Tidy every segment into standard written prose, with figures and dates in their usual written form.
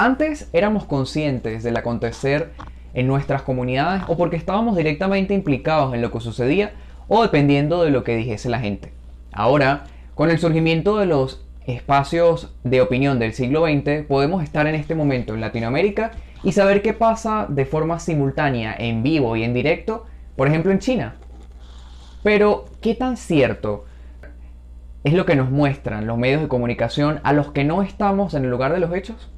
Antes éramos conscientes del acontecer en nuestras comunidades o porque estábamos directamente implicados en lo que sucedía o dependiendo de lo que dijese la gente. Ahora, con el surgimiento de los espacios de opinión del siglo XX, podemos estar en este momento en Latinoamérica y saber qué pasa de forma simultánea, en vivo y en directo, por ejemplo en China. Pero, ¿qué tan cierto es lo que nos muestran los medios de comunicación a los que no estamos en el lugar de los hechos?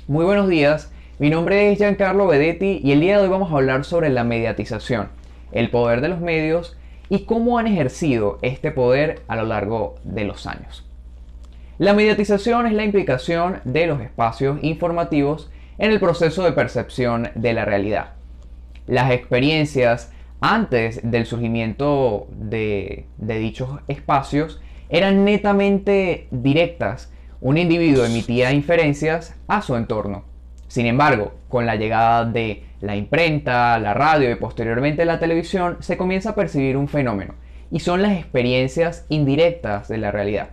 Muy buenos días, mi nombre es Giancarlo Vedetti y el día de hoy vamos a hablar sobre la mediatización, el poder de los medios y cómo han ejercido este poder a lo largo de los años. La mediatización es la implicación de los espacios informativos en el proceso de percepción de la realidad. Las experiencias antes del surgimiento de dichos espacios eran netamente directas. Un individuo emitía inferencias a su entorno. Sin embargo, con la llegada de la imprenta, la radio y posteriormente la televisión, se comienza a percibir un fenómeno, y son las experiencias indirectas de la realidad.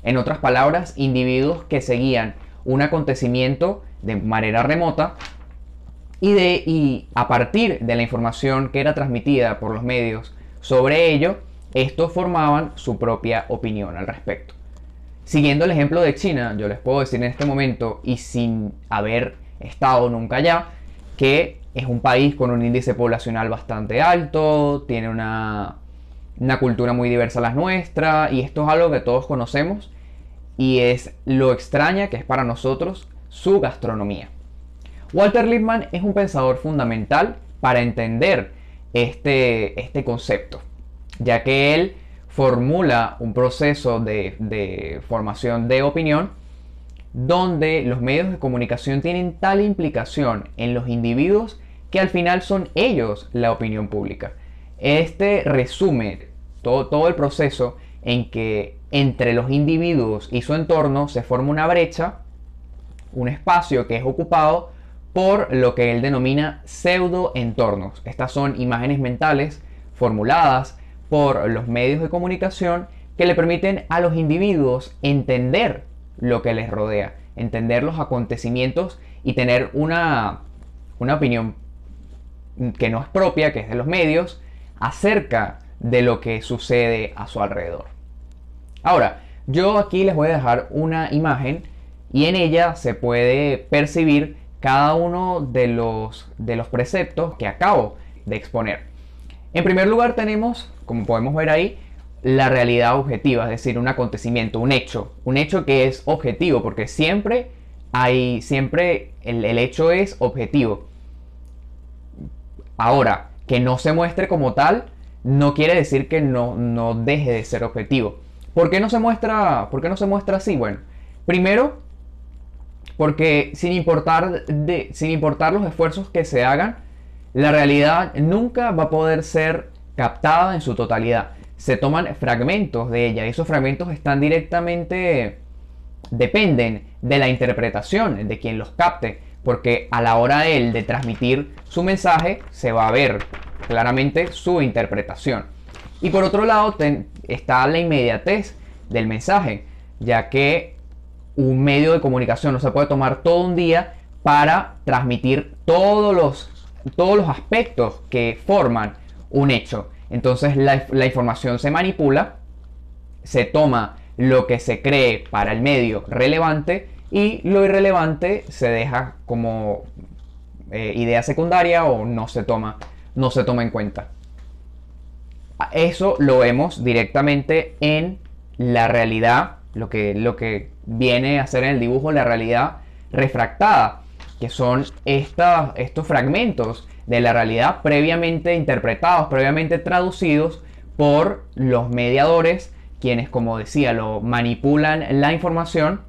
En otras palabras, individuos que seguían un acontecimiento de manera remota y a partir de la información que era transmitida por los medios sobre ello, estos formaban su propia opinión al respecto. Siguiendo el ejemplo de China, yo les puedo decir en este momento, y sin haber estado nunca allá, que es un país con un índice poblacional bastante alto, tiene una cultura muy diversa a la nuestra, y esto es algo que todos conocemos, y es lo extraña que es para nosotros su gastronomía. Walter Lippmann es un pensador fundamental para entender este concepto, ya que él formula un proceso de formación de opinión donde los medios de comunicación tienen tal implicación en los individuos que al final son ellos la opinión pública. Este resume todo el proceso en que entre los individuos y su entorno se forma una brecha, un espacio que es ocupado por lo que él denomina pseudoentornos. Estas son imágenes mentales formuladas por los medios de comunicación que le permiten a los individuos entender lo que les rodea, entender los acontecimientos y tener una opinión que no es propia, que es de los medios, acerca de lo que sucede a su alrededor. Ahora, yo aquí les voy a dejar una imagen y en ella se puede percibir cada uno de los preceptos que acabo de exponer. En primer lugar tenemos, como podemos ver ahí, la realidad objetiva, es decir, un acontecimiento, un hecho que es objetivo, porque siempre el hecho es objetivo. Ahora, que no se muestre como tal, no quiere decir que no deje de ser objetivo. ¿Por qué no se muestra así? Bueno, primero, porque sin importar los esfuerzos que se hagan, la realidad nunca va a poder ser captada en su totalidad. Se toman fragmentos de ella y esos fragmentos dependen de la interpretación de quien los capte, porque a la hora de transmitir su mensaje se va a ver claramente su interpretación. Y por otro lado está la inmediatez del mensaje, ya que un medio de comunicación no se puede tomar todo un día para transmitir todos los aspectos que forman un hecho. Entonces la información se manipula, se toma lo que se cree para el medio relevante y lo irrelevante se deja como idea secundaria o no se toma en cuenta. Eso lo vemos directamente en la realidad, lo que viene a ser en el dibujo la realidad refractada, que son estos fragmentos de la realidad previamente interpretados, previamente traducidos por los mediadores, quienes, como decía, lo manipulan la información,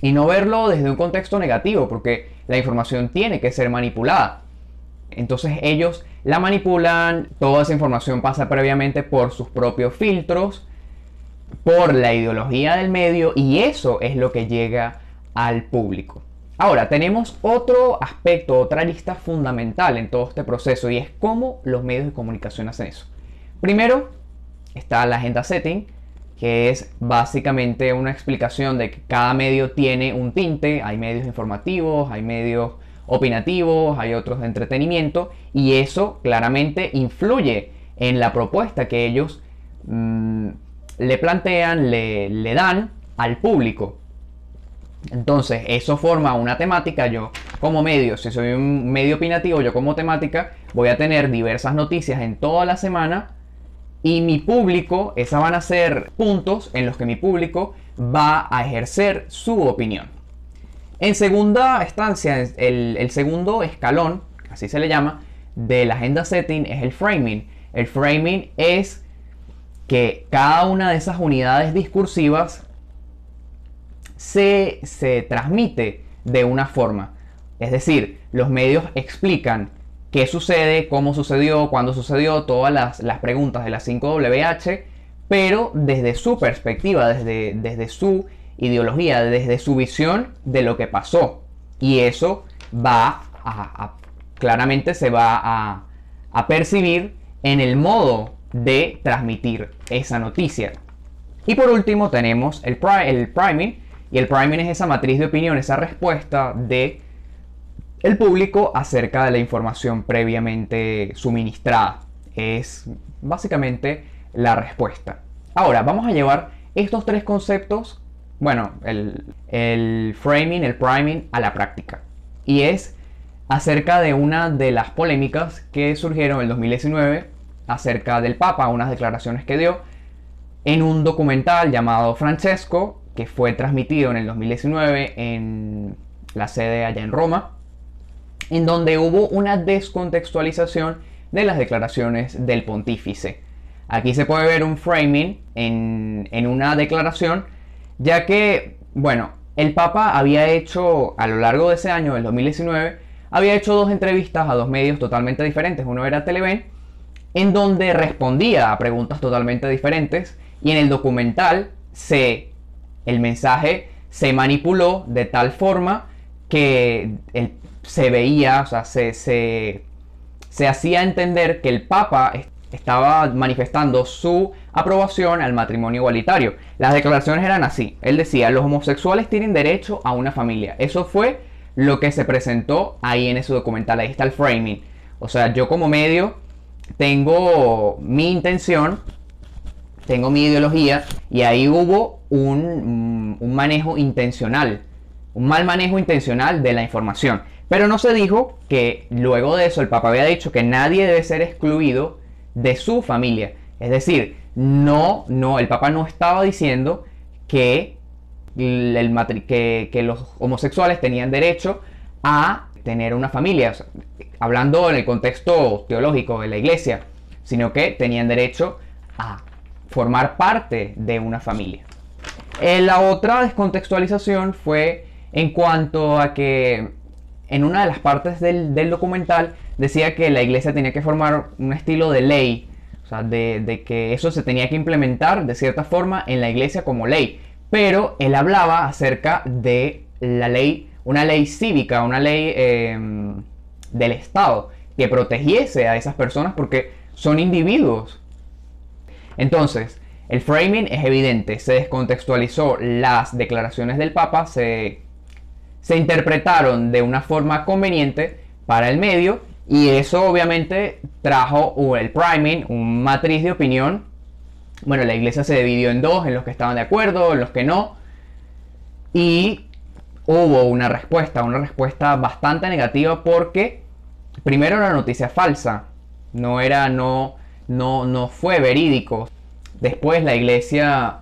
y no verlo desde un contexto negativo, porque la información tiene que ser manipulada. Entonces ellos la manipulan, toda esa información pasa previamente por sus propios filtros, por la ideología del medio, y eso es lo que llega al público. Ahora, tenemos otro aspecto, otra arista fundamental en todo este proceso, y es cómo los medios de comunicación hacen eso. Primero, está la agenda setting, que es básicamente una explicación de que cada medio tiene un tinte. Hay medios informativos, hay medios opinativos, hay otros de entretenimiento, y eso claramente influye en la propuesta que ellos le plantean, le dan al público. Entonces eso forma una temática. Yo como medio, si soy un medio opinativo, yo como temática voy a tener diversas noticias en toda la semana, y mi público, esas van a ser puntos en los que mi público va a ejercer su opinión. En segunda instancia, el segundo escalón, así se le llama, de la agenda setting es el framing. El framing es que cada una de esas unidades discursivas se transmite de una forma. Es decir, los medios explican qué sucede, cómo sucedió, cuándo sucedió, todas las preguntas de las 5WH, pero desde su perspectiva, desde su ideología, desde su visión de lo que pasó. Y eso va claramente se va a percibir en el modo de transmitir esa noticia. Y por último tenemos el priming, y el priming es esa matriz de opinión, esa respuesta de el público acerca de la información previamente suministrada. Es básicamente la respuesta. Ahora vamos a llevar estos tres conceptos, bueno, el framing, el priming, a la práctica. Y es acerca de una de las polémicas que surgieron en el 2019 acerca del Papa, unas declaraciones que dio en un documental llamado Francesco, que fue transmitido en el 2019 en la sede allá en Roma, en donde hubo una descontextualización de las declaraciones del pontífice. Aquí se puede ver un framing en una declaración, ya que, bueno, el Papa había hecho, a lo largo de ese año, del 2019, había hecho dos entrevistas a dos medios totalmente diferentes. Uno era Televen, en donde respondía a preguntas totalmente diferentes, y en el documental el mensaje se manipuló de tal forma que se veía, o sea, se hacía entender que el Papa estaba manifestando su aprobación al matrimonio igualitario. Las declaraciones eran así. Él decía: los homosexuales tienen derecho a una familia. Eso fue lo que se presentó ahí en ese documental. Ahí está el framing. O sea, yo como medio tengo mi intención, tengo mi ideología, y ahí hubo un manejo intencional, un mal manejo intencional de la información. Pero no se dijo que luego de eso el Papa había dicho que nadie debe ser excluido de su familia. Es decir, el Papa no estaba diciendo que los homosexuales tenían derecho a tener una familia, o sea, hablando en el contexto teológico de la iglesia, sino que tenían derecho a formar parte de una familia. La otra descontextualización fue en cuanto a que en una de las partes del documental decía que la iglesia tenía que formar un estilo de ley, o sea, de que eso se tenía que implementar de cierta forma en la iglesia como ley. Pero él hablaba acerca de la ley, una ley cívica, una ley del Estado, que protegiese a esas personas porque son individuos. Entonces, el framing es evidente, se descontextualizó las declaraciones del Papa, se interpretaron de una forma conveniente para el medio, y eso obviamente trajo el priming, una matriz de opinión. Bueno, la iglesia se dividió en dos, en los que estaban de acuerdo, en los que no, y hubo una respuesta bastante negativa, porque primero era noticia falsa, no fue verídico. Después la iglesia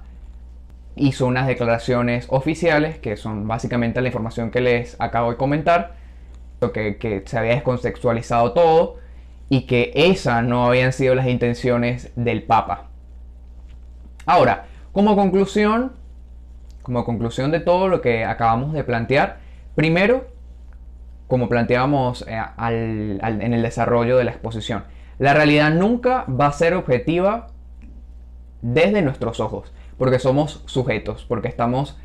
hizo unas declaraciones oficiales, que son básicamente la información que les acabo de comentar, que se había descontextualizado todo y que esas no habían sido las intenciones del Papa. Ahora, como conclusión de todo lo que acabamos de plantear, primero, como planteábamos en el desarrollo de la exposición, la realidad nunca va a ser objetiva desde nuestros ojos, porque somos sujetos, porque estamos,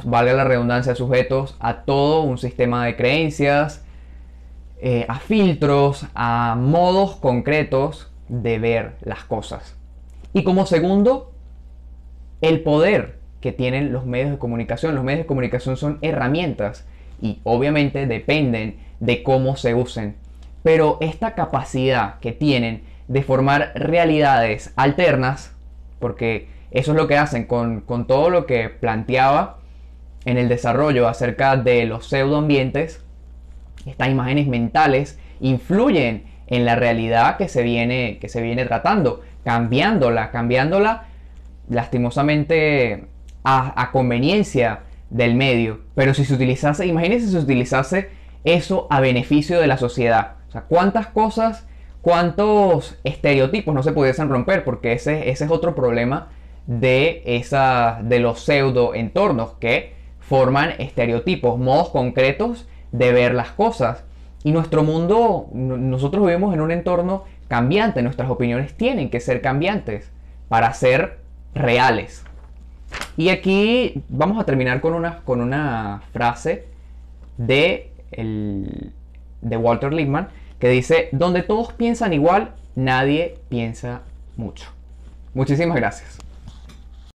valga la redundancia, sujetos a todo un sistema de creencias, a filtros, a modos concretos de ver las cosas. Y como segundo, el poder que tienen los medios de comunicación. Los medios de comunicación son herramientas y obviamente dependen de cómo se usen. Pero esta capacidad que tienen de formar realidades alternas, porque eso es lo que hacen con todo lo que planteaba en el desarrollo acerca de los pseudoambientes, estas imágenes mentales influyen en la realidad que se viene tratando, cambiándola lastimosamente a conveniencia del medio. Pero si se utilizase, imagínense si se utilizase eso a beneficio de la sociedad. O sea, cuántas cosas, cuántos estereotipos no se pudiesen romper, porque ese es otro problema de los pseudo entornos que forman estereotipos, modos concretos de ver las cosas. Y nuestro mundo, nosotros vivimos en un entorno cambiante, nuestras opiniones tienen que ser cambiantes para ser reales. Y aquí vamos a terminar con una frase de Walter Lippmann que dice: donde todos piensan igual, nadie piensa mucho. Muchísimas gracias.